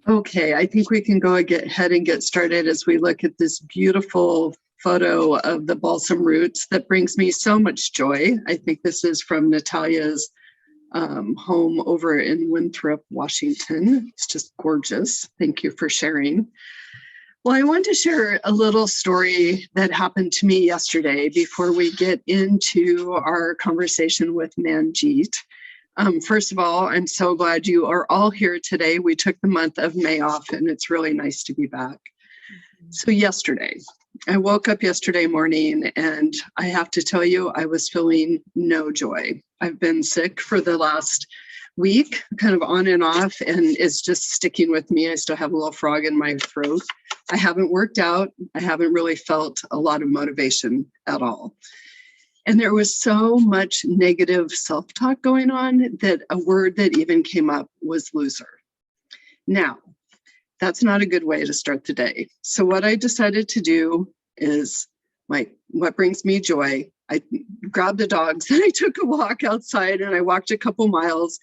Okay, I think we can go ahead and get started as we look at this beautiful photo of the balsam roots that brings me so much joy. I think this is from Natalia's home over in Winthrop, Washington. It's just gorgeous. Thank you for sharing. Well, I want to share a little story that happened to me yesterday before we get into our conversation with Manjeet. First of all, I'm so glad you are all here today. We took the month of May off, and it's really nice to be back. So yesterday, I woke up yesterday morning, and I have to tell you, I was feeling no joy. I've been sick for the last week, kind of on and off, and it's just sticking with me. I still have a little frog in my throat. I haven't worked out. I haven't really felt a lot of motivation at all. And there was so much negative self-talk going on that a word that even came up was loser. Now, that's not a good way to start the day. So what I decided to do is what brings me joy. I grabbed the dogs and I took a walk outside, and I walked a couple miles,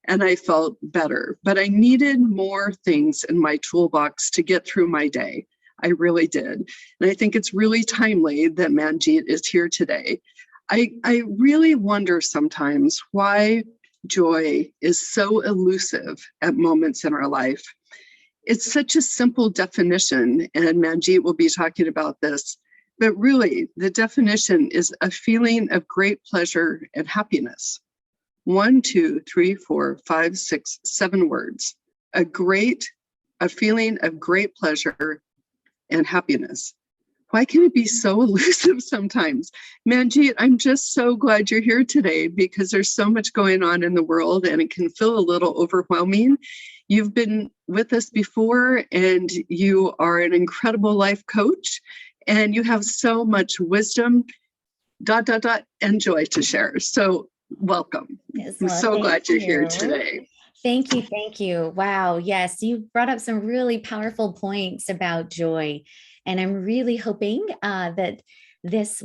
and I felt better. But I needed more things in my toolbox to get through my day. I really did. And I think it's really timely that Manjeet is here today. I really wonder sometimes why joy is so elusive at moments in our life. It's such a simple definition, and Manjeet will be talking about this, but really the definition is a feeling of great pleasure and happiness. 1, 2, 3, 4, 5, 6, 7 words. A feeling of great pleasure and happiness. Why can it be so elusive sometimes? Manjeet, I'm just so glad you're here today, because there's so much going on in the world and it can feel a little overwhelming. You've been with us before, and you are an incredible life coach, and you have so much wisdom, and joy to share. So welcome. Yes, I'm so glad you're here today. Thank you. Thank you. Wow. Yes, you brought up some really powerful points about joy. And I'm really hoping that this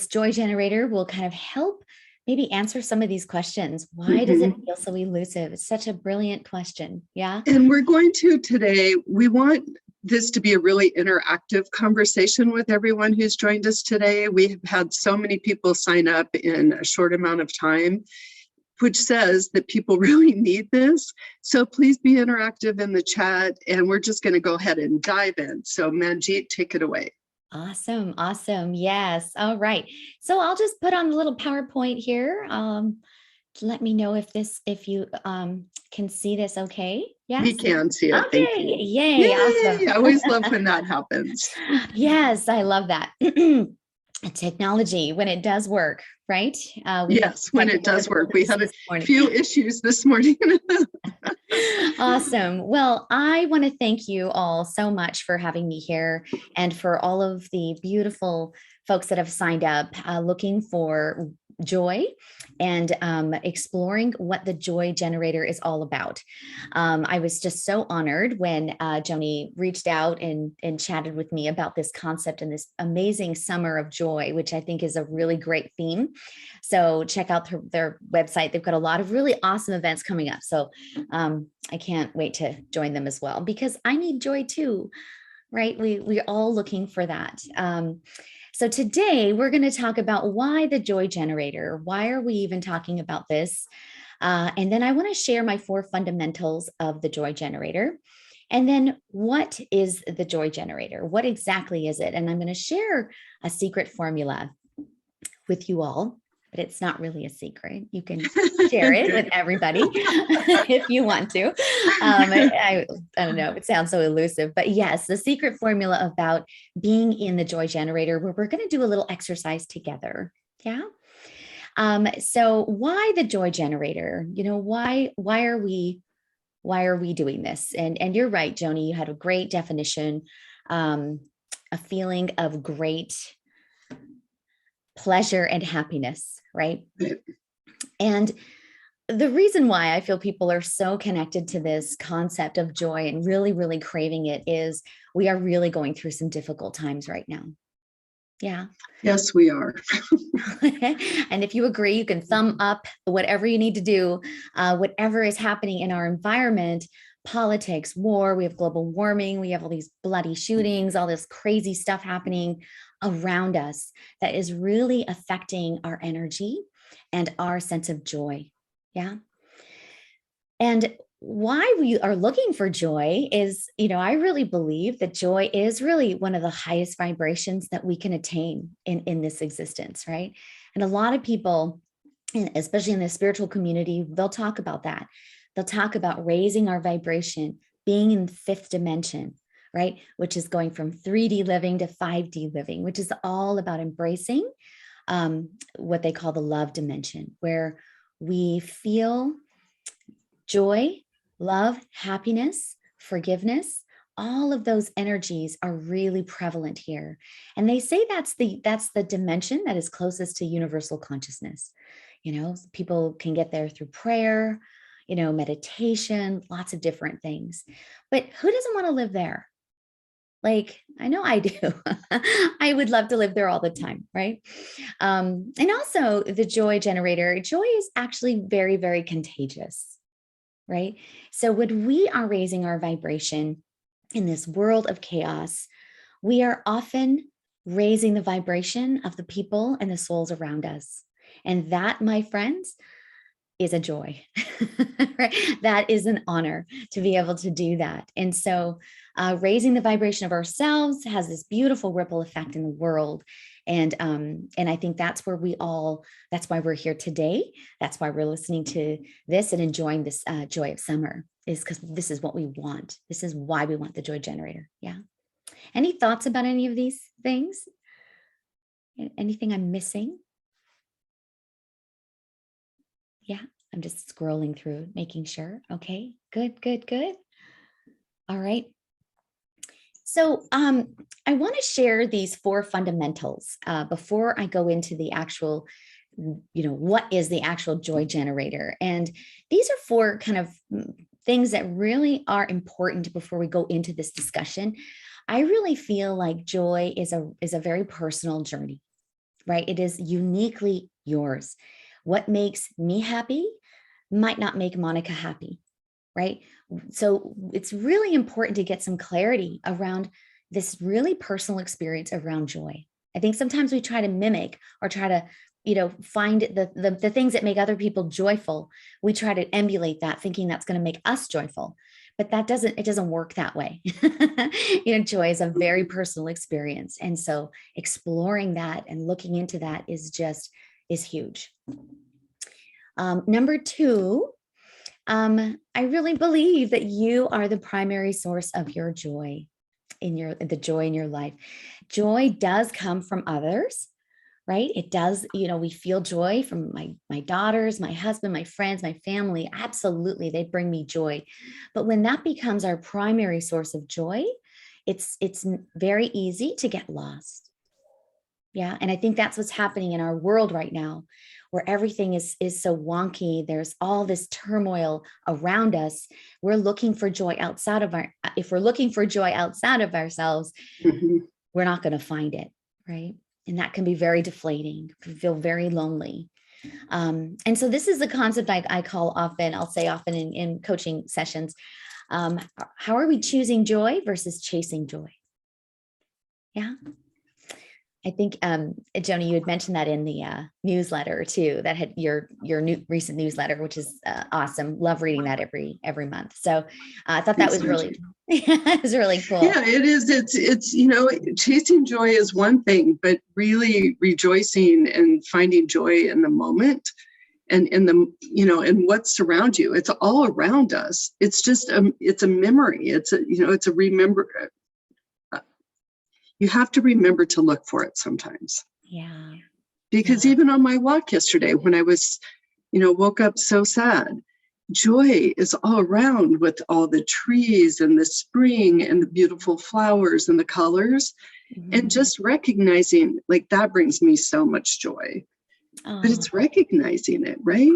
joy generator will kind of help maybe answer some of these questions. Why does it feel so elusive? It's such a brilliant question. Yeah. And we're going to today, we want this to be a really interactive conversation with everyone who's joined us today. We have had so many people sign up in a short amount of time, which says that people really need this. So please be interactive in the chat, and we're just going to go ahead and dive in. So Manjeet, take it away. Awesome. Awesome. Yes. All right. So I'll just put on a little PowerPoint here. Let me know if you can see this okay. Yes. We can see it. Okay. Thank you. Yay. Awesome. I always love when that happens. Yes, I love that. Technology, when it does work, right? Yes, when it does work. We had a few issues this morning. Awesome. Well, I want to thank you all so much for having me here, and for all of the beautiful folks that have signed up looking for joy and exploring what the joy generator is all about. I was just so honored when Joni reached out and chatted with me about this concept and this amazing summer of joy, which I think is a really great theme. So check out their website. They've got a lot of really awesome events coming up. So I can't wait to join them as well, because I need joy too, right? We're all looking for that. So today we're going to talk about why the joy generator. Why are we even talking about this? And then I want to share my 4 fundamentals of the joy generator. And then what is the joy generator? What exactly is it? And I'm going to share a secret formula with you all, but it's not really a secret. You can share it with everybody if you want to. I don't know, it sounds so elusive, but yes, the secret formula about being in the joy generator, where we're going to do a little exercise together. Yeah. So why the joy generator? You know, why are we doing this? And you're right, Joni, you had a great definition, a feeling of great pleasure and happiness, right? And the reason why I feel people are so connected to this concept of joy and really, really craving it is we are really going through some difficult times right now. Yeah. Yes, we are. And if you agree, you can thumb up whatever you need to do, whatever is happening in our environment. politics, war, we have global warming, we have all these bloody shootings, all this crazy stuff happening around us that is really affecting our energy and our sense of joy. Yeah. And why we are looking for joy is, I really believe that joy is really one of the highest vibrations that we can attain in this existence, right? And a lot of people, especially in the spiritual community, they'll talk about that. They'll talk about raising our vibration, being in the fifth dimension, right? Which is going from 3D living to 5D living, which is all about embracing what they call the love dimension, where we feel joy, love, happiness, forgiveness. All of those energies are really prevalent here. And they say that's the dimension that is closest to universal consciousness. People can get there through prayer, meditation, lots of different things. But who doesn't want to live there? Like, I know I do. I would love to live there all the time, right? And also the joy generator, joy is actually very, very contagious, right? So when we are raising our vibration in this world of chaos, we are often raising the vibration of the people and the souls around us. And that, my friends, is a joy. Right? That is an honor to be able to do that. And so raising the vibration of ourselves has this beautiful ripple effect in the world. And I think that's why we're here today. That's why we're listening to this and enjoying this joy of summer, is because this is what we want. This is why we want the joy generator. Yeah. Any thoughts about any of these things? Anything I'm missing? Yeah, I'm just scrolling through, making sure. Okay, good, good, good. All right. So I want to share these 4 fundamentals before I go into the actual, what is the actual joy generator? And these are 4 kind of things that really are important before we go into this discussion. I really feel like joy is a very personal journey, right? It is uniquely yours. What makes me happy might not make Monica happy, right? So it's really important to get some clarity around this really personal experience around joy. I think sometimes we try to mimic or try to, find the things that make other people joyful. We try to emulate that, thinking that's going to make us joyful. But it doesn't work that way. Joy is a very personal experience. And so exploring that and looking into that is huge. Number 2, I really believe that you are the primary source of your joy the joy in your life. Joy does come from others, right? It does, we feel joy from my daughters, my husband, my friends, my family. Absolutely. They bring me joy. But when that becomes our primary source of joy, it's very easy to get lost. Yeah. And I think that's what's happening in our world right now, where everything is so wonky. There's all this turmoil around us. We're looking for joy if we're looking for joy outside of ourselves, we're not going to find it. Right. And that can be very deflating, feel very lonely. And so this is the concept I call often, I'll say often in coaching sessions. How are we choosing joy versus chasing joy? Yeah. I think, Joni, you had mentioned that in the newsletter too, that had your new recent newsletter, which is awesome. Love reading that every month. So I thought that was really, it was really cool. Yeah, it is. It's, chasing joy is one thing, but really rejoicing and finding joy in the moment and in the, in what's around you. It's all around us. It's just, it's a memory. It's a remember. You have to remember to look for it sometimes. Yeah. Because even on my walk yesterday, when I was, woke up so sad, joy is all around with all the trees and the spring and the beautiful flowers and the colors. And just recognizing, like, that brings me so much joy. But it's recognizing it, right?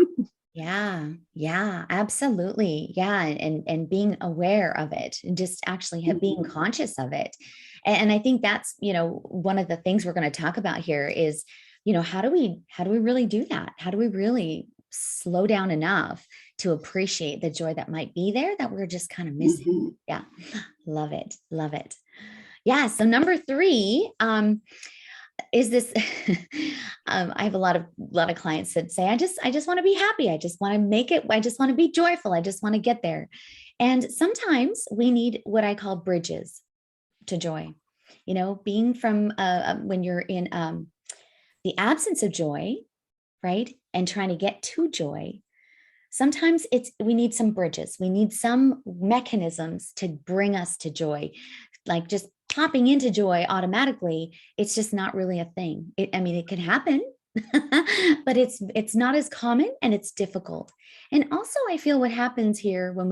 Yeah, absolutely. Yeah. And being aware of it and just actually being conscious of it. And I think that's, one of the things we're going to talk about here is, how do we really do that? How do we really slow down enough to appreciate the joy that might be there that we're just kind of missing. Mm-hmm. Yeah. Love it. Love it. Yeah. So number three, is this I have a lot of clients that say, I just want to be happy. I just want to make it. I just want to be joyful. I just want to get there. And sometimes we need what I call bridges to joy. Being from when you're in the absence of joy, right? And trying to get to joy. Sometimes we need some bridges. We need some mechanisms to bring us to joy. Like just popping into joy automatically, it's just not really a thing. It can happen, but it's not as common and it's difficult. And also I feel what happens here when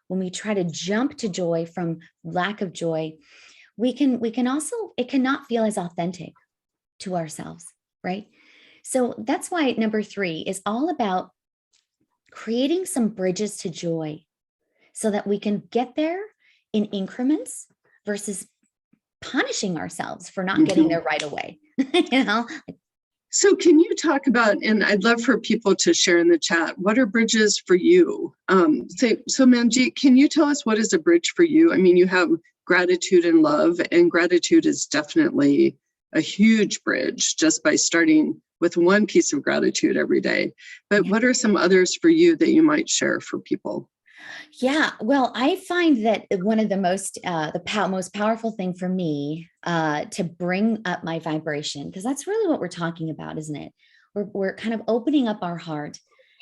we try to jump to joy from lack of joy, we can also, it cannot feel as authentic to ourselves, right? So that's why number three is all about creating some bridges to joy so that we can get there in increments versus punishing ourselves for not getting there right away. So can you talk about, and I'd love for people to share in the chat, what are bridges for you? So Manjeet, can you tell us what is a bridge for you? I mean, you have gratitude and love, and gratitude is definitely a huge bridge just by starting with one piece of gratitude every day. But what are some others for you that you might share for people? Yeah, well, I find that one of the most most powerful thing for me to bring up my vibration, because that's really what we're talking about, isn't it? We're kind of opening up our heart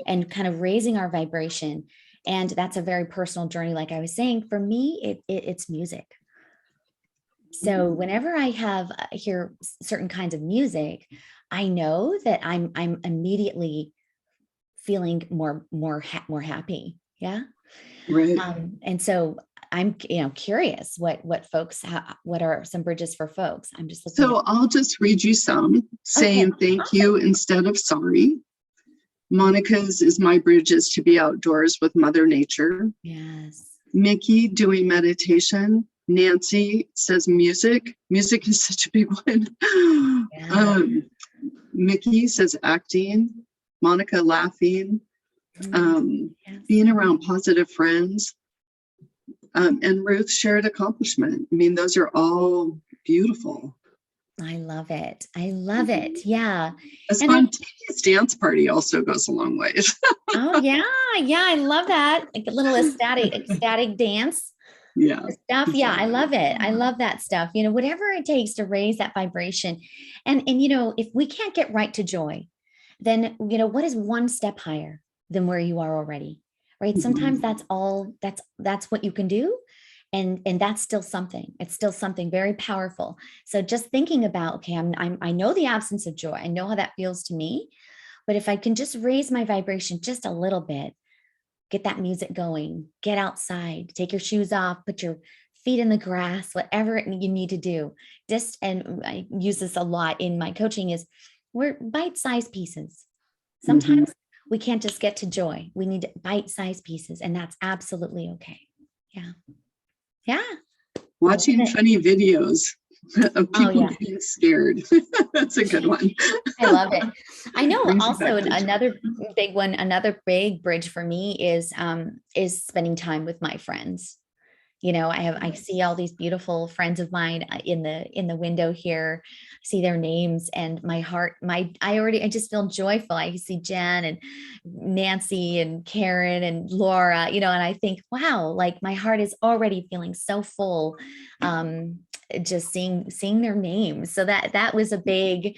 and kind of raising our vibration, and that's a very personal journey. Like I was saying, for me, it's music. So whenever I hear certain kinds of music, I know that I'm immediately feeling more happy. Yeah. Right. And so I'm, curious what folks, what are some bridges for folks? I'm just looking. So I'll just read you some, saying thank you instead of sorry. Monica's is my bridge is to be outdoors with Mother Nature. Yes. Mickey doing meditation. Nancy says music. Music is such a big one. Yeah. Mickey says acting. Monica laughing. Yes. Being around positive friends. And Ruth shared accomplishment. I mean, those are all beautiful. I love it. I love it. Yeah. A spontaneous dance party also goes a long way. Oh yeah. Yeah. I love that. Like a little ecstatic dance. Yeah. Stuff. Yeah. I love it. I love that stuff. Whatever it takes to raise that vibration. And if we can't get right to joy, then, what is one step higher than where you are already? Right. Sometimes that's all that's what you can do. And that's still something. It's still something very powerful. So just thinking about, okay, I know the absence of joy. I know how that feels to me. But if I can just raise my vibration just a little bit, get that music going, get outside, take your shoes off, put your feet in the grass, whatever you need to do. And I use this a lot in my coaching is we're bite-sized pieces. Sometimes we can't just get to joy. We need bite-sized pieces, and that's absolutely okay. Yeah. Yeah. Watching funny videos of people getting scared. That's a good one. I love it. I know also another big one, another big bridge for me is spending time with my friends. I see all these beautiful friends of mine in the window here, see their names, and my heart, I just feel joyful. I see Jen and Nancy and Karen and Laura, and I think, wow, like my heart is already feeling so full. Just seeing their names. So that was a big,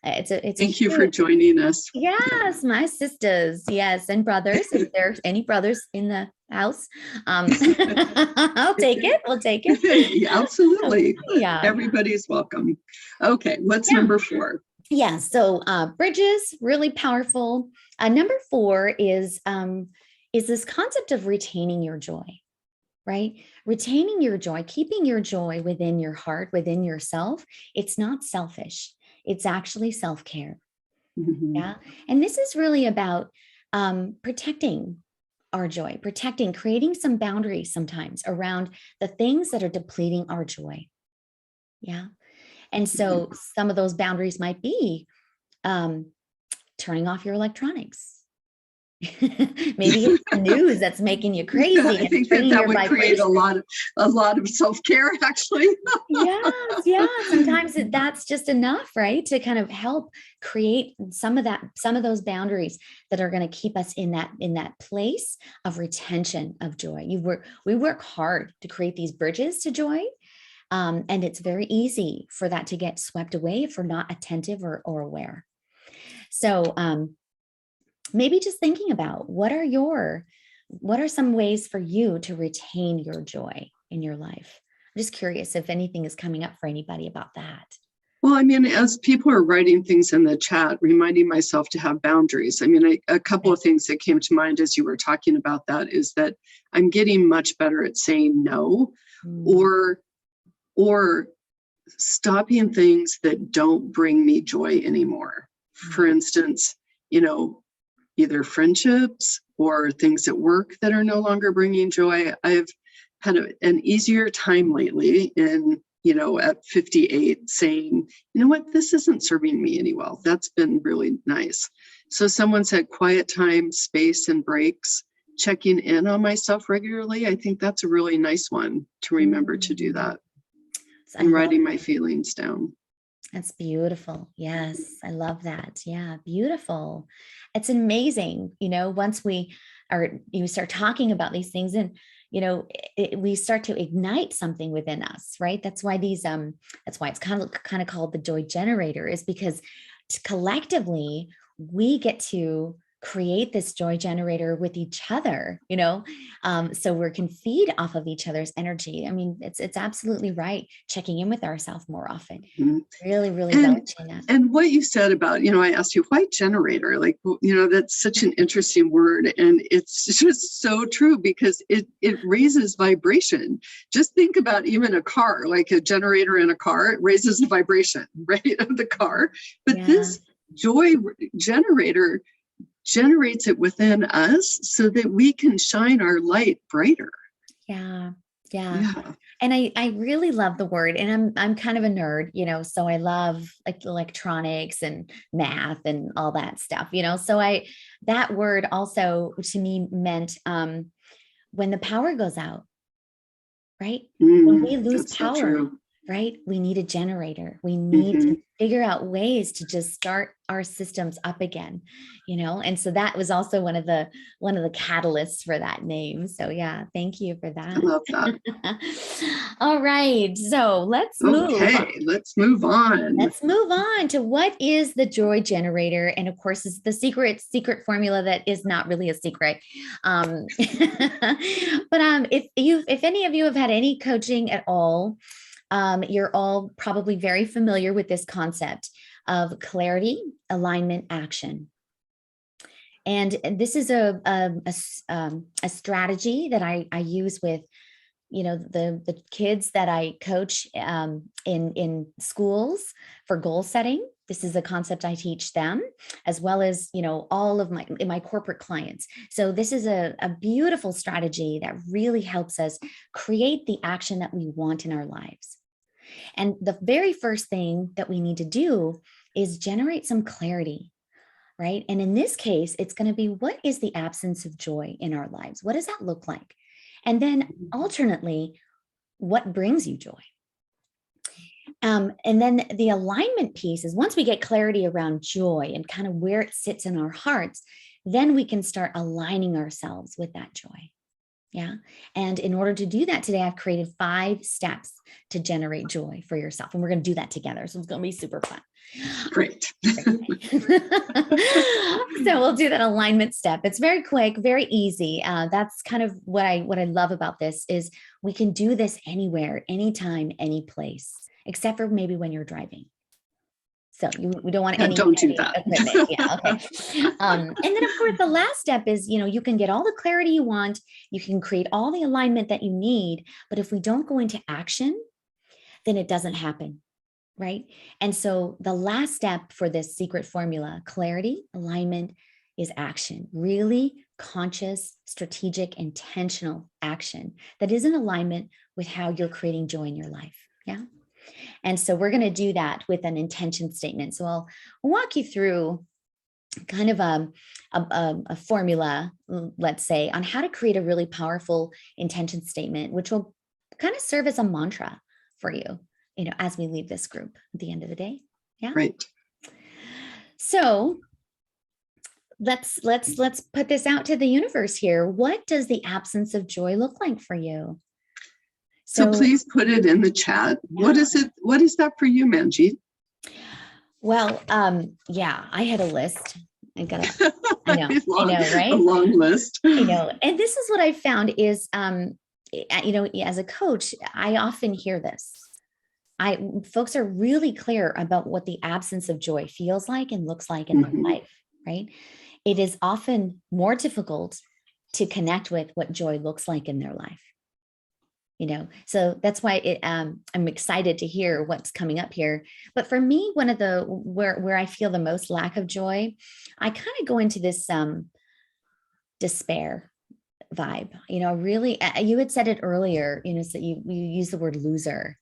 Thank you for joining us. Yes, my sisters. Yes, and brothers. If there's any brothers in the house, I'll take it. We'll take it. Yeah, absolutely. Yeah. Everybody's welcome. Okay, what's number 4? Yeah. So bridges, really powerful. Number 4 is this concept of retaining your joy, right? Retaining your joy, keeping your joy within your heart, within yourself. It's not selfish. It's actually self-care. Yeah. And this is really about protecting our joy, creating some boundaries sometimes around the things that are depleting our joy. Yeah. And so some of those boundaries might be turning off your electronics, Maybe it's the news that's making you crazy I and think that bringing that your would create vibration. a lot of self-care, actually. Yes, yeah. Sometimes that's just enough, right? To kind of help create some of that, some of those boundaries that are going to keep us in that place of retention of joy. We work hard to create these bridges to joy. And it's very easy for that to get swept away if we're not attentive or aware. So maybe just thinking about what are some ways for you to retain your joy in your life? I'm just curious if anything is coming up for anybody about that. Well, I mean, as people are writing things in the chat, reminding myself to have boundaries. I mean, a couple of things that came to mind as you were talking about that is that I'm getting much better at saying no, Mm. or stopping things that don't bring me joy anymore. For instance, you know, either friendships or things at work that are no longer bringing joy. I've had an easier time lately in, at 58 saying, you know what, this isn't serving me any well. That's been really nice. So someone said quiet time, space, and breaks, checking in on myself regularly. I think that's a really nice one to remember to do that, So I and love writing my feelings down. That's beautiful. Yes, I love that. Yeah, beautiful. It's amazing, once you start talking about these things and we start to ignite something within us, right? That's why that's why it's kind of called the joy generator, is because collectively we get to create this joy generator with each other, so we can feed off of each other's energy. I mean, it's absolutely right. Checking in with ourselves more often. Mhm. Really, really And relishing that. and what you said about, I asked you, why generator? Like, that's such an interesting word. And it's just so true because it raises vibration. Just think about even a car, like a generator in a car, it raises the vibration, right, of the car. But Yeah. this joy generator generates it within us so that we can shine our light brighter. Yeah. Yeah. Yeah. And I really love the word, and I'm kind of a nerd, so I love like electronics and math and all that stuff, so that word also to me meant when the power goes out, right? When we lose That's so power, true. right? We need a generator. We need Hmm. to figure out ways to just start our systems up again, And so that was also one of the catalysts for that name. So yeah, thank you for I that. love that. All right. So let's move. Okay, let's move on. Let's move on to what is the joy generator, and of course, is the secret formula that is not really a secret. Um, but if any of you have had any coaching at all, you're all probably very familiar with this concept of clarity, alignment, action. And this is a strategy that I use with the kids that I coach in schools for goal setting. This is a concept I teach them, as well as all of my corporate clients. So this is a beautiful strategy that really helps us create the action that we want in our lives. And the very first thing that we need to do is generate some clarity, right? And in this case, it's going to be, what is the absence of joy in our lives? What does that look like? And then alternately, what brings you joy? And then the alignment piece is, once we get clarity around joy and kind of where it sits in our hearts, then we can start aligning ourselves with that joy. Yeah. And in order to do that today, I've created 5 steps to generate joy for yourself. And we're going to do that together. So it's going to be super fun. Great. So we'll do that alignment step. It's very quick, very easy. That's kind of what I love about this is we can do this anywhere, anytime, any place, except for maybe when you're driving. So we don't want any Don't do that. equipment. Yeah. Okay. And then of course, the last step is, you can get all the clarity you want. You can create all the alignment that you need. But if we don't go into action, then it doesn't happen. Right. And so the last step for this secret formula, clarity, alignment, is action, really conscious, strategic, intentional action that is in alignment with how you're creating joy in your life. Yeah. And so we're going to do that with an intention statement. So I'll walk you through kind of a formula, let's say, on how to create a really powerful intention statement, which will kind of serve as a mantra for you, as we leave this group at the end of the day. Yeah. Right. So let's put this out to the universe here. What does the absence of joy look like for you? So please put it in the chat. Yeah. What is it? What is that for you, Manjeet? Well, yeah, I had a list. I know, right? A long list. And this is what I found is, as a coach, I often hear this. Folks are really clear about what the absence of joy feels like and looks like in their life, right? It is often more difficult to connect with what joy looks like in their life. So that's why I'm excited to hear what's coming up here. But for me, one of the where I feel the most lack of joy, I kind of go into this despair vibe. Really, you had said it earlier. So you use the word loser.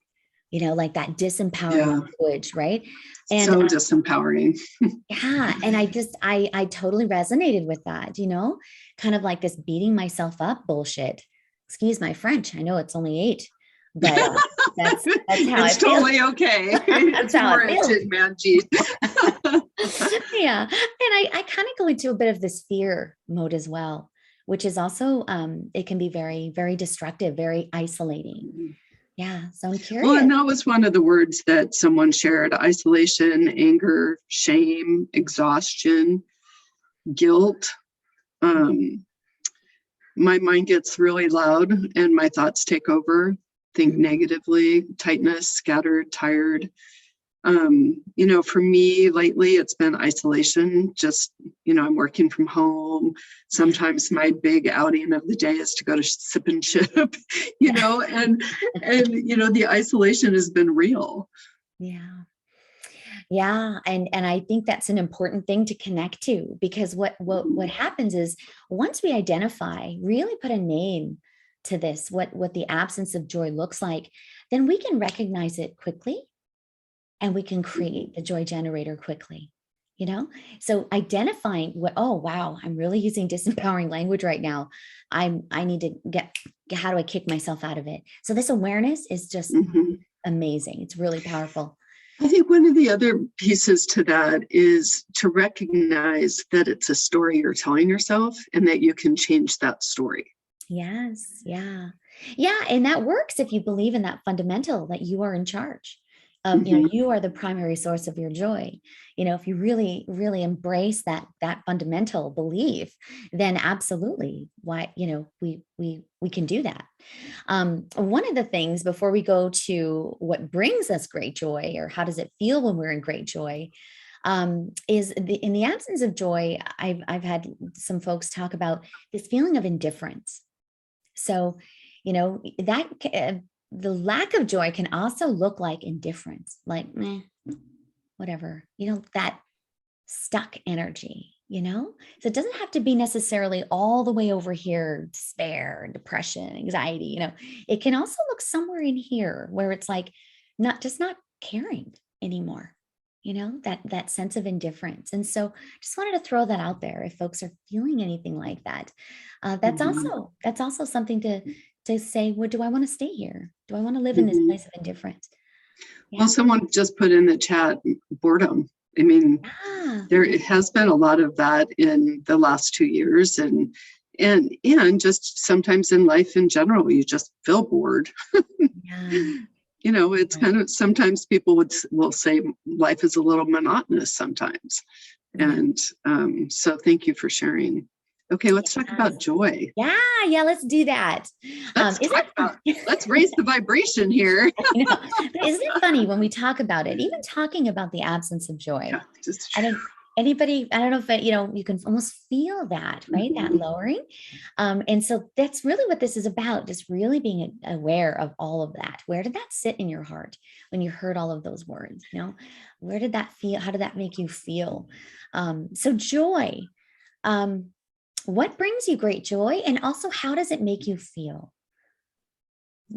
Like that disempowering language, right? And so disempowering. Yeah, and I totally resonated with that. Kind of like this beating myself up bullshit. Excuse my French. I know it's only 8, but that's how it's totally okay. That's how I feel, Manjeet. Yeah, and I kind of go into a bit of this fear mode as well, which is also it can be very, very destructive, very isolating. Yeah, so I'm curious. Well, and that was one of the words that someone shared: isolation, anger, shame, exhaustion, guilt. My mind gets really loud and my thoughts take over, think negatively, tightness, scattered, tired. For me lately, it's been isolation. Just, I'm working from home. Sometimes my big outing of the day is to go to Sip and Chip, and the isolation has been real. Yeah. Yeah. And I think that's an important thing to connect to, because what happens is once we identify, really put a name to this, what the absence of joy looks like, then we can recognize it quickly and we can create the joy generator quickly, So identifying oh, wow, I'm really using disempowering language right now. I need to get, how do I kick myself out of it? So this awareness is just amazing. It's really powerful. I think one of the other pieces to that is to recognize that it's a story you're telling yourself and that you can change that story. Yes. Yeah. Yeah. And that works if you believe in that fundamental that you are in charge. You are the primary source of your joy. If you really, really embrace that fundamental belief, then absolutely, why, we can do that. One of the things before we go to what brings us great joy, or how does it feel when we're in great joy, is in the absence of joy, I've had some folks talk about this feeling of indifference. So, that the lack of joy can also look like indifference, like, whatever, that stuck energy, so it doesn't have to be necessarily all the way over here, despair, depression, anxiety, it can also look somewhere in here where it's like not caring anymore, that sense of indifference. And so just wanted to throw that out there. If folks are feeling anything like that, that's also something to say, well, do I want to stay here? Do I want to live in this place of indifference? Yeah. Well, someone just put in the chat, boredom. I mean, there has been a lot of that in the last 2 years, and just sometimes in life in general, you just feel bored. Yeah. It's kind of, sometimes people will say life is a little monotonous sometimes. And so thank you for sharing. Okay, let's talk about joy. Yeah, let's do that. Let's raise the vibration here. Isn't it funny when we talk about it, even talking about the absence of joy? Yeah, I don't know if you can almost feel that, right? That lowering. And so that's really what this is about, just really being aware of all of that. Where did that sit in your heart when you heard all of those words? Where did that feel? How did that make you feel? So joy. What brings you great joy, and also how does it make you feel?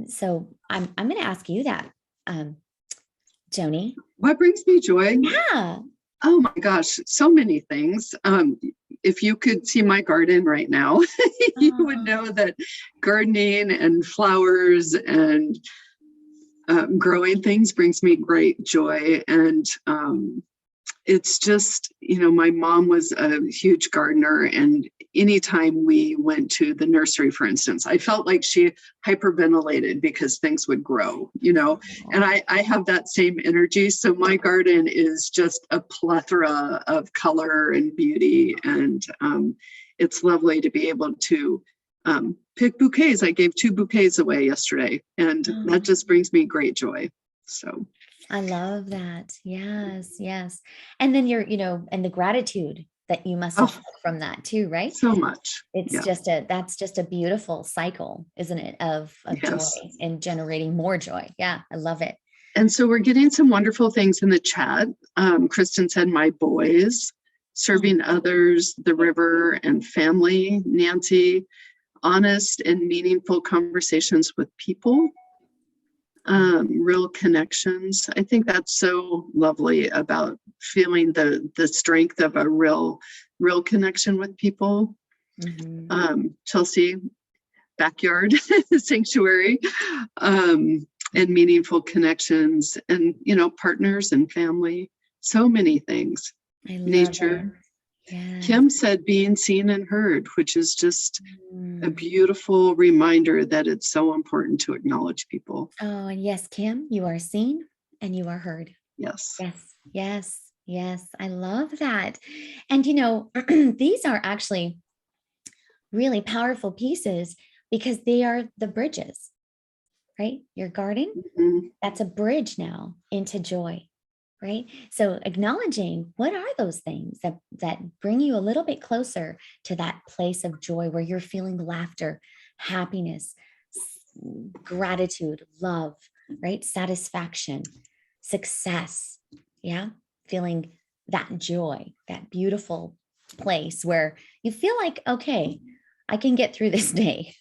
So I'm going to ask you that, Joni. What brings me joy? Yeah. Oh my gosh, so many things. If you could see my garden right now, you would Oh, know that gardening and flowers and growing things brings me great joy. And it's just, my mom was a huge gardener, and anytime we went to the nursery, for instance, I felt like she hyperventilated because things would grow, and I have that same energy. So my garden is just a plethora of color and beauty, and it's lovely to be able to pick bouquets. I gave 2 bouquets away yesterday, and that oh. just brings me great joy. So I love that. Yes, yes. And then and the gratitude that you must have oh, felt from that too, right? so much. It's Yeah. that's just a beautiful cycle, isn't it, of joy Yes. and generating more joy. Yeah, I love it. And so we're getting some wonderful things in the chat. Kristen said, my boys, Oh, serving others, the river, and family. Nancy, honest and meaningful conversations with people, real connections. I think that's so lovely about feeling the strength of a real connection with people. mhm. Chelsea, backyard sanctuary, and meaningful connections, and partners and family, so many things. I love it. Nature. Yes. Kim said being seen and heard, which is just a Mm. beautiful reminder that it's so important to acknowledge people. Oh, and yes, Kim, you are seen and you are heard. Yes. Yes, yes, yes. I love that. And these are actually really powerful pieces because they are the bridges, right? Your garden, Mhm. that's a bridge now into joy, right? So acknowledging what are those things that bring you a little bit closer to that place of joy where you're feeling laughter, happiness, gratitude, love, right? Satisfaction, success. Yeah. Feeling that joy, that beautiful place where you feel like, okay, I can get through this day.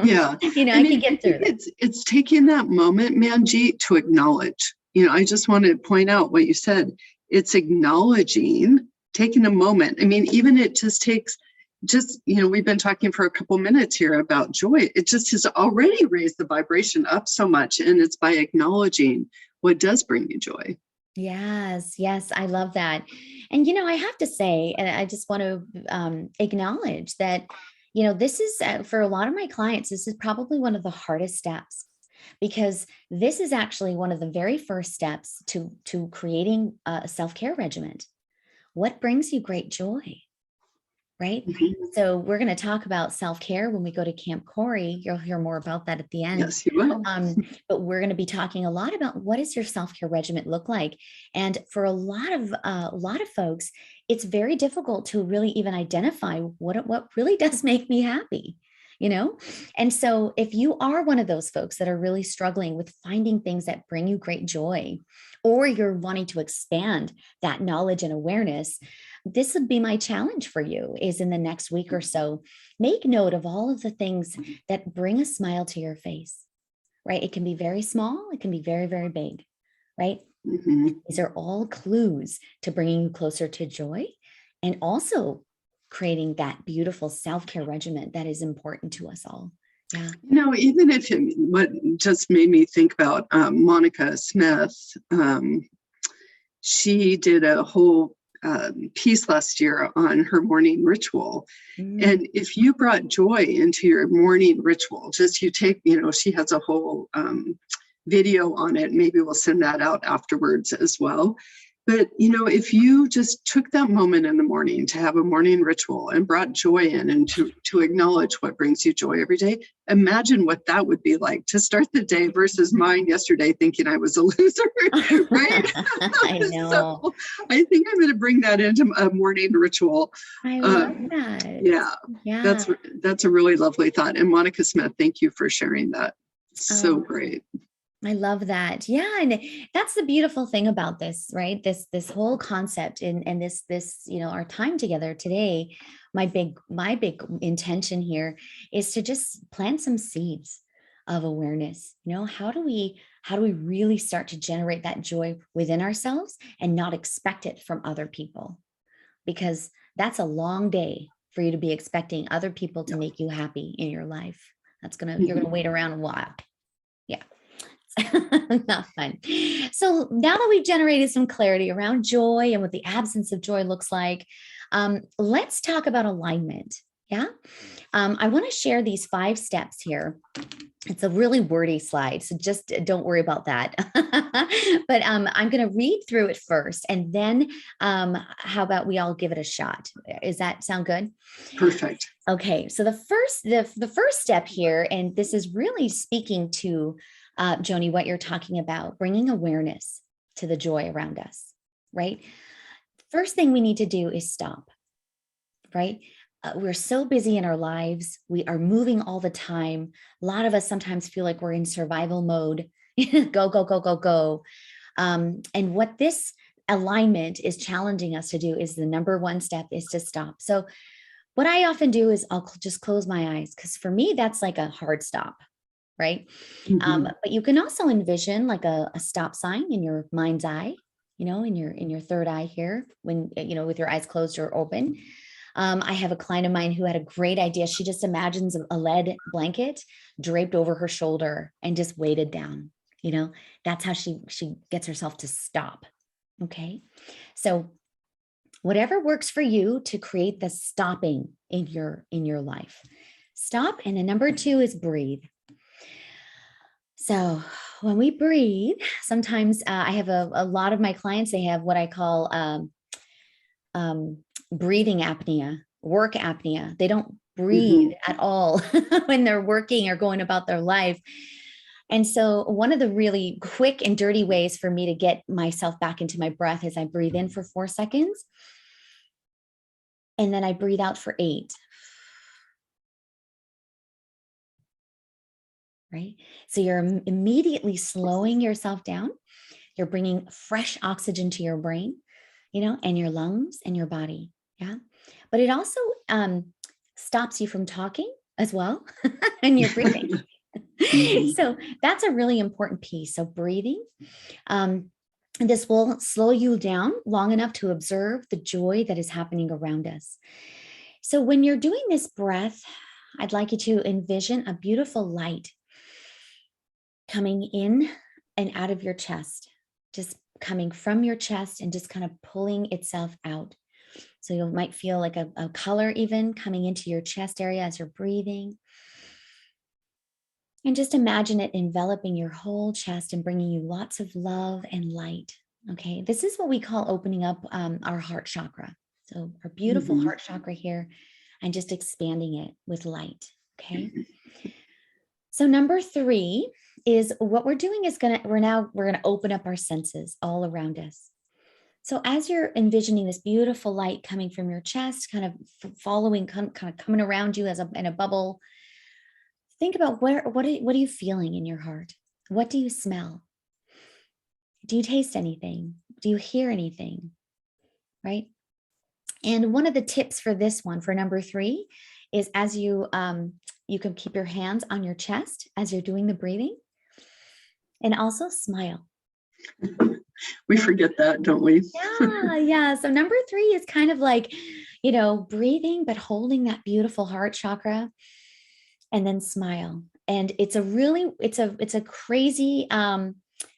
Yeah. I can I get think through this. it's taking that moment, Manjeet, to acknowledge. I just want to point out what you said. It's acknowledging, taking a moment. Even it just takes we've been talking for a couple minutes here about joy. It just has already raised the vibration up so much. And it's by acknowledging what does bring you joy. Yes, yes, I love that. And I have to say, and I just want to acknowledge that, this is for a lot of my clients, this is probably one of the hardest steps because this is actually one of the very first steps to creating a self-care regimen. What brings you great joy? Right? Mhm. So we're going to talk about self-care when we go to Camp Corey. You'll hear more about that at the end. Yes, you will. But we're going to be talking a lot about what does your self-care regimen look like. And for a lot of folks, it's very difficult to really even identify what really does make me happy. And so if you are one of those folks that are really struggling with finding things that bring you great joy, or you're wanting to expand that knowledge and awareness, this would be my challenge for you is in the next week or so, make note of all of the things that bring a smile to your face, right? It can be very small. It can be very, very big, right? Mhm. These are all clues to bringing you closer to joy and also creating that beautiful self-care regimen that is important to us all. Yeah. Even if what just made me think about Monica Smith, she did a whole piece last year on her morning ritual. Mm. And if you brought joy into your morning ritual, just you take, she has a whole video on it. Maybe we'll send that out afterwards as well. But, if you just took that moment in the morning to have a morning ritual and brought joy in and to acknowledge what brings you joy every day, imagine what that would be like to start the day versus mine yesterday thinking I was a loser, right? I know. So I think I'm going to bring that into a morning ritual. I love Um, that. yeah, Yeah. that's a really lovely thought. And Monica Smith, thank you for sharing that. So Oh, great. I love that. Yeah, and that's the beautiful thing about this, right? This whole concept and this, our time together today, my big intention here is to just plant some seeds of awareness. How do we really start to generate that joy within ourselves and not expect it from other people? Because that's a long day for you to be expecting other people to make you happy in your life. You're gonna wait around a while. Yeah. Not fun. So now that we've generated some clarity around joy and what the absence of joy looks like, let's talk about alignment. Yeah. I want to share these 5 steps here. It's a really wordy slide, so just don't worry about that. But I'm going to read through it first, and then how about we all give it a shot? Does that sound good? Perfect. Okay, so the first step here, and this is really speaking to Joni, what you're talking about, bringing awareness to the joy around us, right? First thing we need to do is stop, right? We're so busy in our lives. We are moving all the time. A lot of us sometimes feel like we're in survival mode. Go, go, go, go, go. And what this alignment is challenging us to do is the number one step is to stop. So what I often do is I'll just close my eyes, because for me, that's like a hard stop, right? But you can also envision like a stop sign in your mind's eye, in your third eye here, when, with your eyes closed or open. I have a client of mine who had a great idea. She just imagines a lead blanket draped over her shoulder and just weighted down. That's how she gets herself to stop. Okay. So whatever works for you to create the stopping in your life, stop. And then number 2 is breathe. So when we breathe, sometimes I have a lot of my clients, they have what I call breathing apnea, work apnea. They don't breathe at all when they're working or going about their life. And so one of the really quick and dirty ways for me to get myself back into my breath is I breathe in for 4 seconds. And then I breathe out for 8. Right? So you're immediately slowing yourself down. You're bringing fresh oxygen to your brain, and your lungs and your body. Yeah. But it also stops you from talking as well, and you're breathing. So that's a really important piece. So breathing. This will slow you down long enough to observe the joy that is happening around us. So when you're doing this breath, I'd like you to envision a beautiful light coming in and out of your chest, just coming from your chest and just kind of pulling itself out. So you might feel like a color even coming into your chest area as you're breathing. And just imagine it enveloping your whole chest and bringing you lots of love and light. Okay, this is what we call opening up our heart chakra. So our beautiful heart chakra here, and just expanding it with light. Okay. So number 3 is what we're doing is we're going to open up our senses all around us. So as you're envisioning this beautiful light coming from your chest, kind of following, kind of coming around you in a bubble, think about what are you feeling in your heart? What do you smell? Do you taste anything? Do you hear anything? Right? And one of the tips for this one, for number 3, is as you can keep your hands on your chest as you're doing the breathing, and also smile. We forget that, don't we? Yeah. So number 3 is kind of like, breathing, but holding that beautiful heart chakra, and then smile. And it's a crazy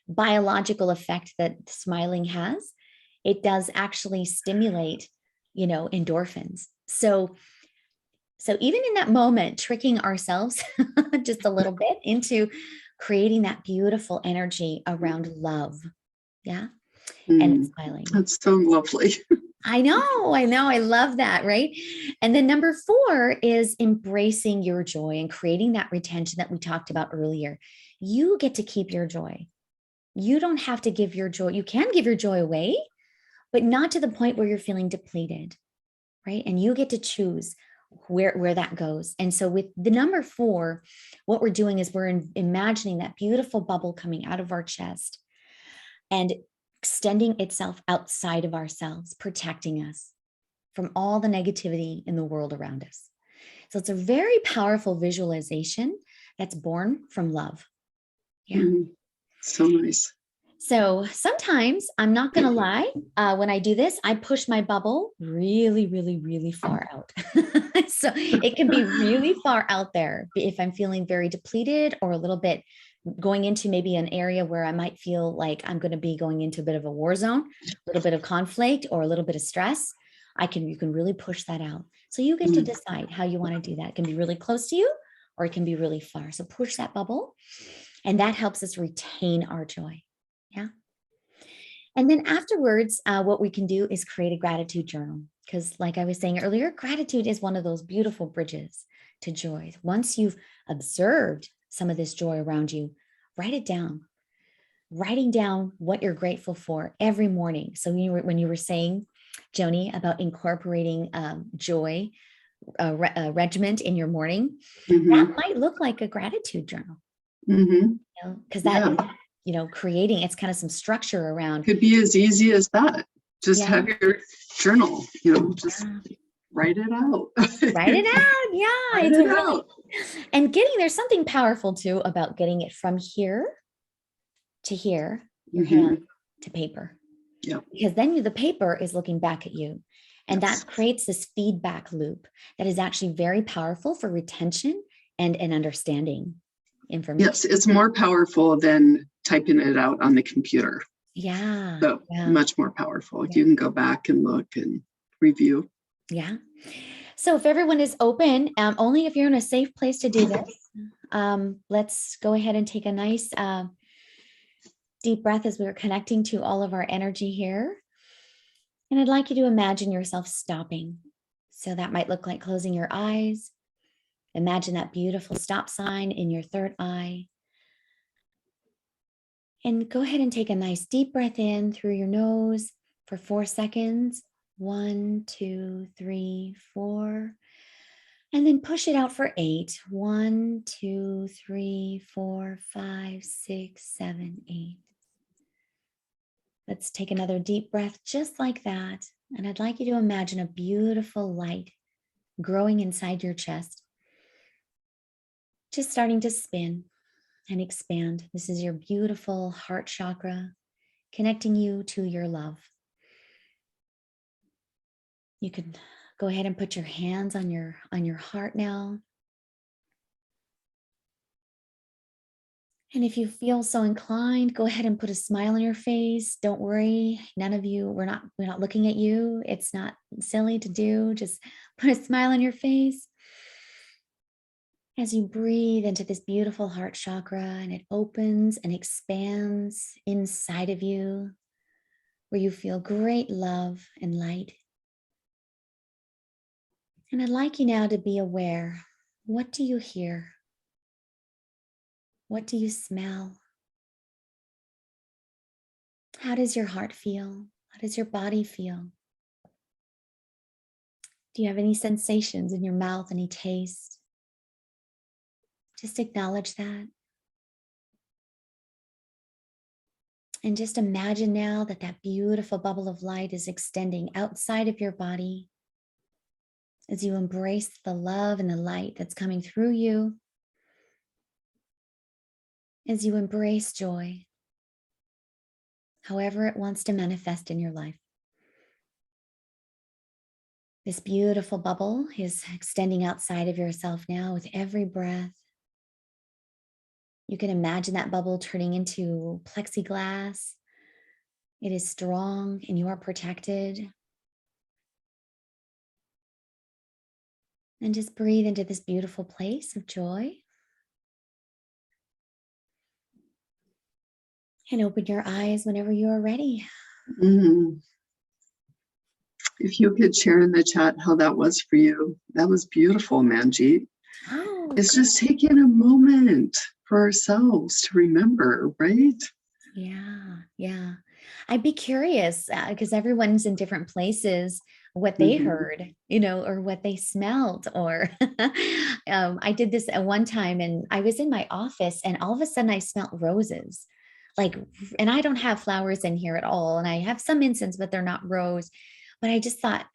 biological effect that smiling has. It does actually stimulate, endorphins. So even in that moment, tricking ourselves just a little bit into creating that beautiful energy around love. Yeah. And smiling. That's so lovely. I know. I love that. Right. And then number 4 is embracing your joy and creating that retention that we talked about earlier. You get to keep your joy. You don't have to give your joy. You can give your joy away, but not to the point where you're feeling depleted. Right. And you get to choose where that goes. And so with the number 4, what we're doing is we're imagining that beautiful bubble coming out of our chest and extending itself outside of ourselves, protecting us from all the negativity in the world around us. So it's a very powerful visualization that's born from love. Yeah. So nice. So sometimes, I'm not going to lie, when I do this, I push my bubble really, really, really far out. So it can be really far out there if I'm feeling very depleted or a little bit going into maybe an area where I might feel like I'm going to be going into a bit of a war zone, a little bit of conflict or a little bit of stress. You can really push that out. So you get to decide how you want to do that. It can be really close to you or it can be really far. So push that bubble, and that helps us retain our joy. Yeah. And then afterwards, what we can do is create a gratitude journal. Because like I was saying earlier, gratitude is one of those beautiful bridges to joy. Once you've observed some of this joy around you, write it down. Writing down what you're grateful for every morning. So when you were saying, Joni, about incorporating joy regiment in your morning, that might look like a gratitude journal. Because that, creating, it's kind of some structure around. Could be as easy as that. Just have your journal, just write it out. Write it out. Yeah. Write it out. And there's something powerful too about getting it from here to here, your hand to paper. Yeah. Because then the paper is looking back at you. And that creates this feedback loop that is actually very powerful for retention and understanding information. Yes, it's more powerful than typing it out on the computer. Yeah. So much more powerful. You can go back and look and review. Yeah. So if everyone is open, only if you're in a safe place to do this, let's go ahead and take a nice deep breath as we're connecting to all of our energy here. And I'd like you to imagine yourself stopping. So that might look like closing your eyes. Imagine that beautiful stop sign in your third eye. And go ahead and take a nice deep breath in through your nose for 4 seconds. 1, 2, 3, 4. And then push it out for 8. 1, 2, 3, 4, 5, 6, 7, 8. Let's take another deep breath just like that. And I'd like you to imagine a beautiful light growing inside your chest, just starting to spin and expand. This is your beautiful heart chakra, connecting you to your love. You can go ahead and put your hands on your heart now. And if you feel so inclined, go ahead and put a smile on your face. Don't worry, none of you, we're not looking at you. It's not silly to do. Just put a smile on your face as you breathe into this beautiful heart chakra, and it opens and expands inside of you, where you feel great love and light. And I'd like you now to be aware. What do you hear? What do you smell? How does your heart feel? How does your body feel? Do you have any sensations in your mouth, any taste? Just acknowledge that. And just imagine now that that beautiful bubble of light is extending outside of your body as you embrace the love and the light that's coming through you, as you embrace joy, however it wants to manifest in your life. This beautiful bubble is extending outside of yourself now with every breath. You can imagine that bubble turning into plexiglass. It is strong and you are protected. And just breathe into this beautiful place of joy. And open your eyes whenever you are ready. If you could share in the chat how that was for you. That was beautiful, Manjeet. Oh, it's just taking a moment for ourselves to remember, right? Yeah. I'd be curious because everyone's in different places, what they heard, or what they smelled, or I did this at one time and I was in my office and all of a sudden I smelled roses. And I don't have flowers in here at all. And I have some incense, but they're not rose. But I just thought,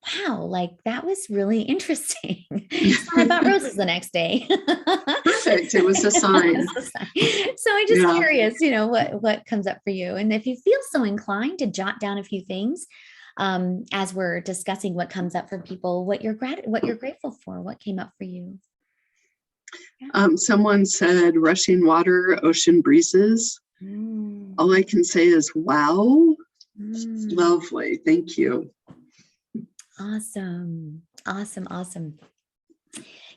wow, like that was really interesting. So I bought roses the next day. Perfect. It was a sign. So I'm just Yeah. curious, what comes up for you. And if you feel so inclined to jot down a few things, as we're discussing what comes up for people, what you're grateful for, what came up for you. Yeah. Someone said rushing water, ocean breezes. All I can say is, wow. Lovely. Thank you. Awesome. Awesome. Awesome.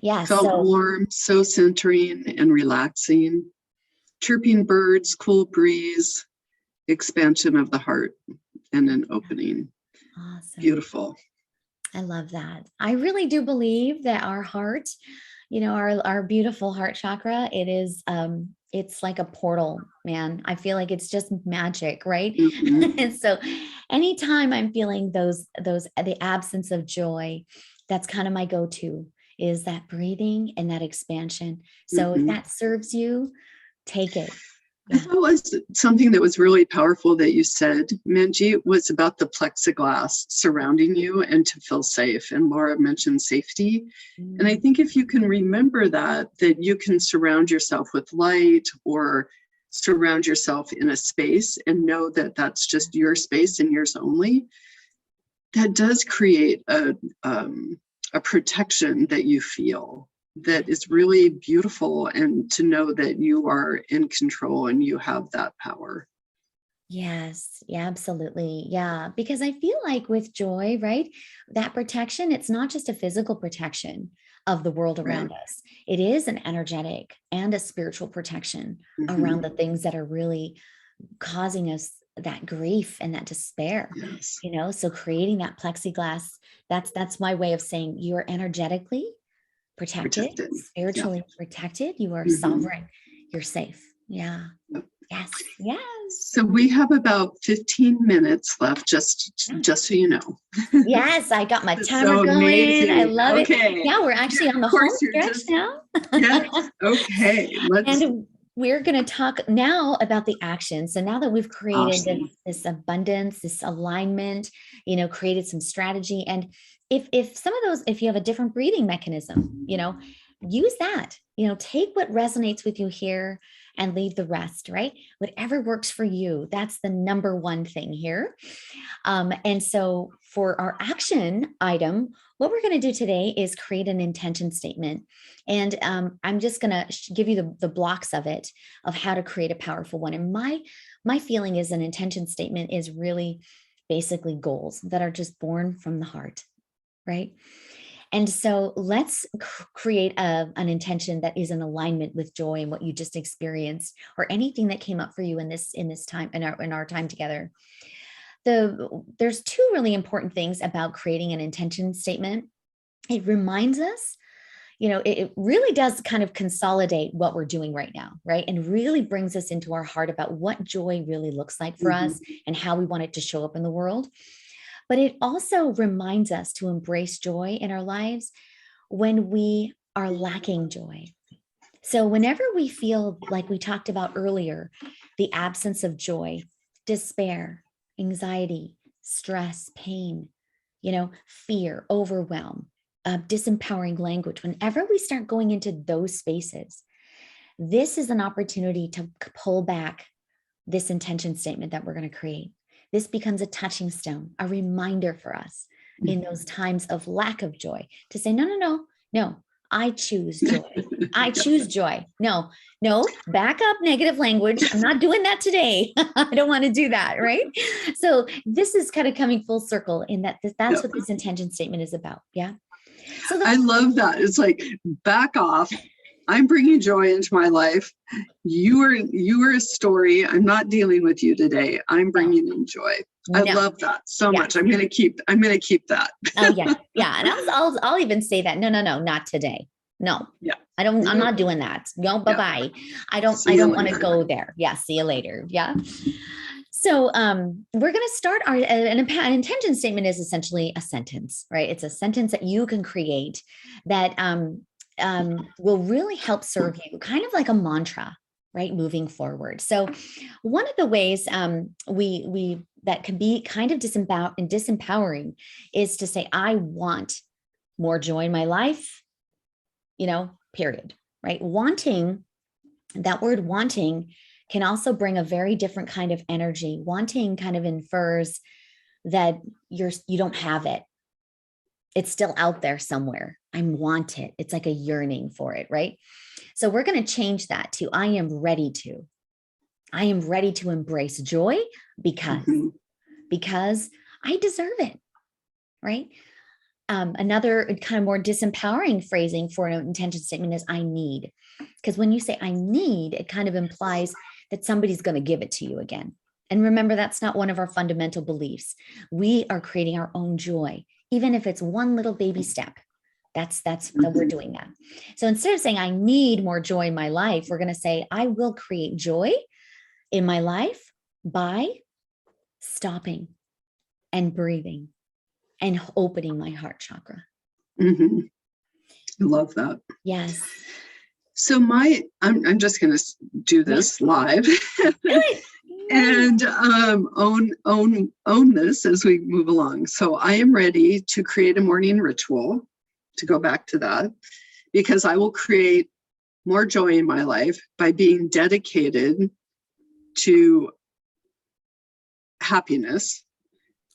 Yeah. Felt warm, so centering and relaxing. Chirping birds, cool breeze, expansion of the heart, and an opening. Awesome. Beautiful. I love that. I really do believe that our heart, our beautiful heart chakra, it's like a portal, man. I feel like it's just magic, right? Mm-hmm. And so anytime I'm feeling the absence of joy, that's kind of my go-to, is that breathing and that expansion. So if that serves you, take it. I thought was something that was really powerful that you said, Manjeet, was about the plexiglass surrounding you and to feel safe. And Laura mentioned safety. And I think if you can remember that you can surround yourself with light or surround yourself in a space and know that that's just your space and yours only, that does create a protection that you feel that is really beautiful, and to know that you are in control and you have that power. Yes, yeah, absolutely. Yeah, because I feel like with joy, right, that protection, it's not just a physical protection of the world around us. It is an energetic and a spiritual protection around the things that are really causing us that grief and that despair. Yes. So creating that plexiglass, that's my way of saying you're energetically protected, spiritually protected. You are sovereign. You're safe. Yeah. Yep. Yes. Yes. So we have about 15 minutes left, just so you know. Yes, I got my timer going. Amazing. I love it. Yeah, we're actually on the home stretch now. Yes. Okay. And we're going to talk now about the action. So now that we've created this abundance, this alignment, created some strategy. And if some of those, if you have a different breathing mechanism, use that, take what resonates with you here and leave the rest, right? Whatever works for you. That's the number one thing here. And so for our action item, what we're going to do today is create an intention statement. And I'm just going to give you the blocks of it, of how to create a powerful one. And my feeling is an intention statement is really basically goals that are just born from the heart, right? And so let's create an intention that is in alignment with joy and what you just experienced, or anything that came up for you in this time, in our time together. There's two really important things about creating an intention statement. It reminds us, it really does kind of consolidate what we're doing right now, right? And really brings us into our heart about what joy really looks like for us and how we want it to show up in the world. But it also reminds us to embrace joy in our lives when we are lacking joy. So whenever we feel, like we talked about earlier, the absence of joy, despair, anxiety, stress, pain, fear, overwhelm, disempowering language, whenever we start going into those spaces, this is an opportunity to pull back this intention statement that we're going to create. This becomes a touching stone, a reminder for us in those times of lack of joy to say, no, I choose joy. I choose joy. No, back up negative language. I'm not doing that today. I don't want to do that, right? So this is kind of coming full circle in that's what this intention statement is about. Yeah. So I love that. It's like, back off. I'm bringing joy into my life. You are a story. I'm not dealing with you today. I'm bringing in joy. I love that so much. I'm going to keep that. Oh yeah. Yeah. And I'll even say that. No, not today. No. Yeah. I'm not doing that. No, bye-bye. I don't want to go there. Yeah. See you later. Yeah. So we're going to start an intention statement is essentially a sentence, right? It's a sentence that you can create that will really help serve you, kind of like a mantra, right? Moving forward. So one of the ways we that can be kind of disempowering is to say, I want more joy in my life, period, right? Wanting, that word wanting can also bring a very different kind of energy. Wanting kind of infers that you don't have it. It's still out there somewhere. I want it. It's like a yearning for it, right? So we're going to change that to I am ready to embrace joy because I deserve it, right? Another kind of more disempowering phrasing for an intention statement is I need. Because when you say I need, it kind of implies that somebody's going to give it to you again. And remember, that's not one of our fundamental beliefs. We are creating our own joy, even if it's one little baby step. That's that we're doing that. So instead of saying I need more joy in my life, we're going to say I will create joy in my life by stopping and breathing and opening my heart chakra. I love that. Yes. So I'm just going to do this live and own this as we move along. So I am ready to create a morning ritual, to go back to that, because I will create more joy in my life by being dedicated to happiness.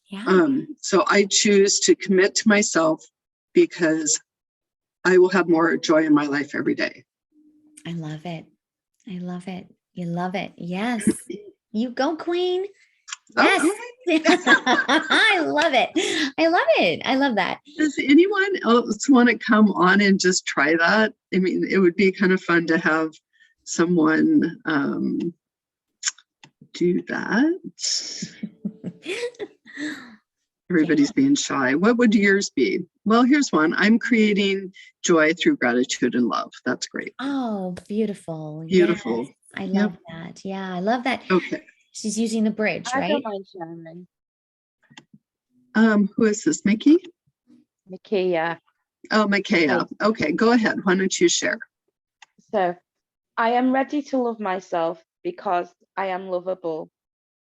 Yeah. So I choose to commit to myself because I will have more joy in my life every day. I love it. I love it. You love it. Yes. You go, Queen. Yes. Okay. I love it. I love it. I love that. Does anyone else want to come on and just try that? I mean, it would be kind of fun to have someone do that. Everybody's being shy. What would yours be? Well, here's one. I'm creating joy through gratitude and love. That's great. Oh, beautiful. Beautiful. Yes, I love that. Yeah, I love that. Okay. She's using the bridge, I right? don't mind sharing. Who is this, Mickey? Mickey, yeah. Oh, Micaiah. Okay, go ahead. Why don't you share? So, I am ready to love myself because I am lovable.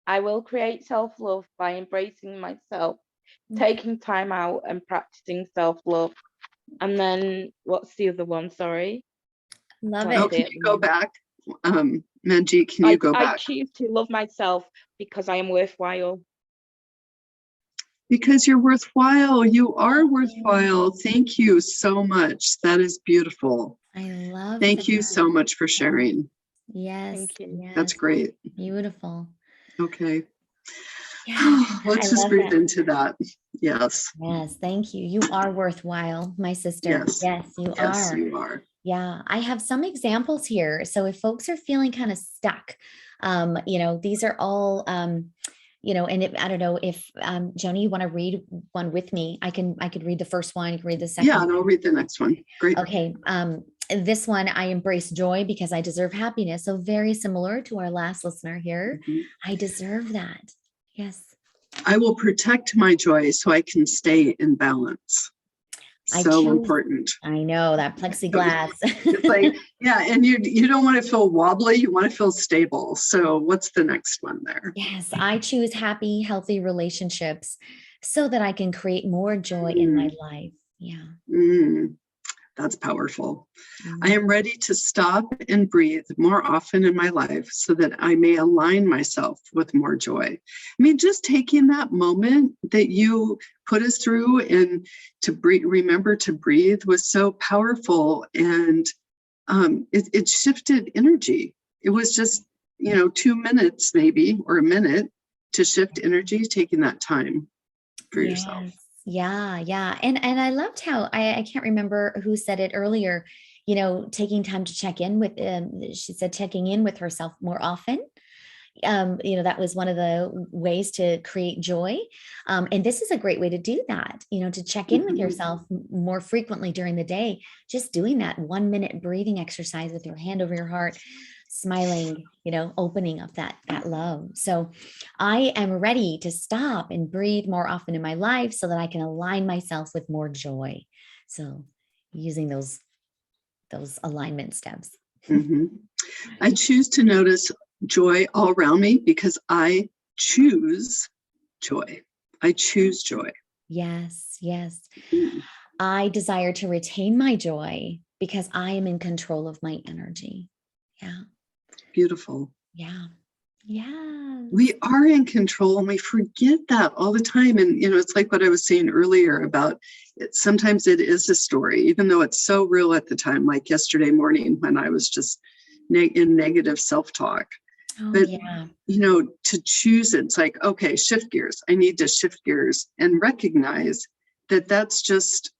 I will create self-love by embracing myself, taking time out and practicing self-love. And then, what's the other one? Sorry. Love Can't it. see Can you go back? Manjeet, can you I go back? choose to love myself because I am worthwhile. Because you're worthwhile. You are worthwhile. Thank you so much. That is beautiful. I love Thank you that. so much for sharing. Yes. Thank you. Yes. That's great. Beautiful. Okay. Yeah, Let's I just love breathe that. into that. Yes. Yes, thank you. You are worthwhile, my sister. Yes. Yes, you Yes, are. you are. Yeah, I have some examples here. So if folks are feeling kind of stuck, these are all, and I don't know if, Joni, you want to read one with me? I could read the first one, you can read the second. Yeah, and I'll read the next one. Great. Okay. This one, I embrace joy because I deserve happiness. So very similar to our last listener here. I deserve that. Yes. I will protect my joy so I can stay in balance. So important. I know that plexiglass. It's like, yeah, and you don't want to feel wobbly, you want to feel stable. So what's the next one there? Yes, I choose happy, healthy relationships so that I can create more joy in my life. Yeah. That's powerful. I am ready to stop and breathe more often in my life so that I may align myself with more joy. I mean, just taking that moment that you put us through and to breathe, remember to breathe was so powerful. And it shifted energy. It was just, 2 minutes maybe, or a minute to shift energy, taking that time for yourself. Yeah. Yeah. And I loved how I can't remember who said it earlier, taking time to check in with, she said, checking in with herself more often. That was one of the ways to create joy. And this is a great way to do that, to check in with yourself more frequently during the day, just doing that 1 minute breathing exercise with your hand over your heart, smiling, opening up that love. So I am ready to stop and breathe more often in my life so that I can align myself with more joy. So using those alignment steps. I choose to notice joy all around me because I choose joy. I choose joy. Yes, yes. Mm. I desire to retain my joy because I am in control of my energy. Yeah. Beautiful. Yeah. Yeah. We are in control and we forget that all the time. And, it's like what I was saying earlier about it. Sometimes it is a story, even though it's so real at the time, like yesterday morning when I was just in negative self-talk. Oh, But, yeah. to choose it, it's like, okay, shift gears. I need to shift gears and recognize that that's just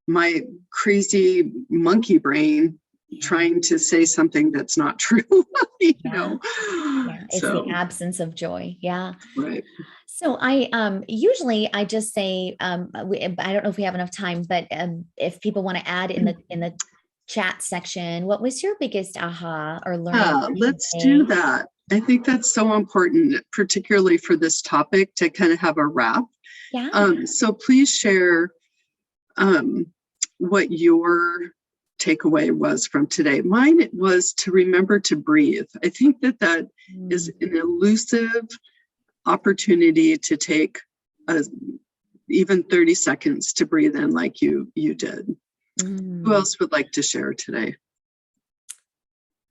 my crazy monkey brain trying to say something that's not true, Yeah. Yeah. It's the So, absence of joy. Yeah. right. So I usually I just say I don't know if we have enough time, but if people want to add in the chat section, what was your biggest aha or learning Yeah, let's do today? that. I think that's so important, particularly for this topic, to kind of have a wrap. Yeah. So please share what your takeaway was from today. Mine was to remember to breathe. I think that is an elusive opportunity to take even 30 seconds to breathe in like you did. Who else would like to share today?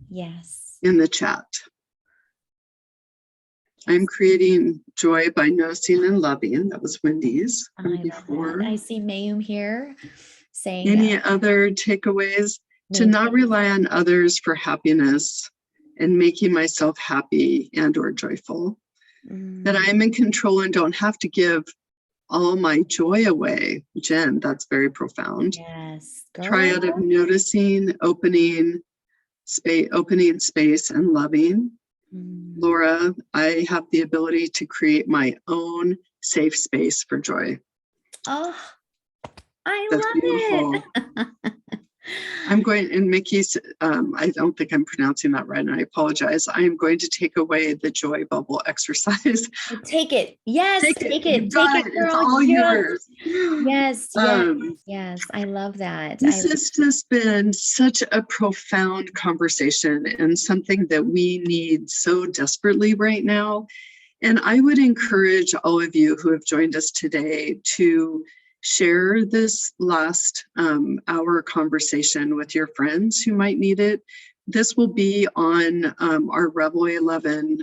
Yes. In the chat. I'm creating joy by noticing and loving. That was Wendy's from before. I see Mayum here saying Any other takeaways? To not rely on others for happiness and making myself happy and or joyful. That I am in control and don't have to give all my joy away. Jen, that's very profound. Yes. Girl. Triad of noticing, opening space and loving. Laura, I have the ability to create my own safe space for joy. Oh, I That's love beautiful. it. I'm going, and Mickey's, I don't think I'm pronouncing that right, and I apologize. I am going to take away the joy bubble exercise. Take it. Yes, take it. Take it, girl. It's all yours. Yes, yes. I love that. This has just been such a profound conversation and something that we need so desperately right now. And I would encourage all of you who have joined us today to share this last hour conversation with your friends who might need it. This will be on our Rebel 11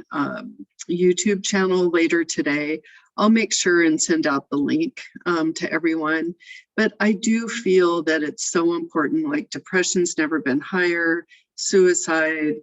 YouTube channel later today. I'll make sure and send out the link to everyone. But I do feel that it's so important, like depression's never been higher, suicide,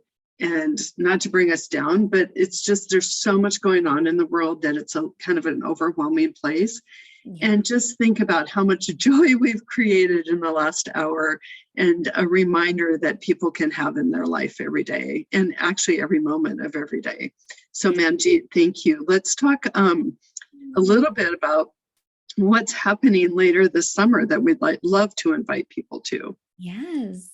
and not to bring us down, but it's just, there's so much going on in the world that it's a kind of an overwhelming place. Yeah. And just think about how much joy we've created in the last hour, and a reminder that people can have in their life every day, and actually every moment of every day. So Manjeet, thank you. Let's talk a little bit about what's happening later this summer that we'd love to invite people to. Yes.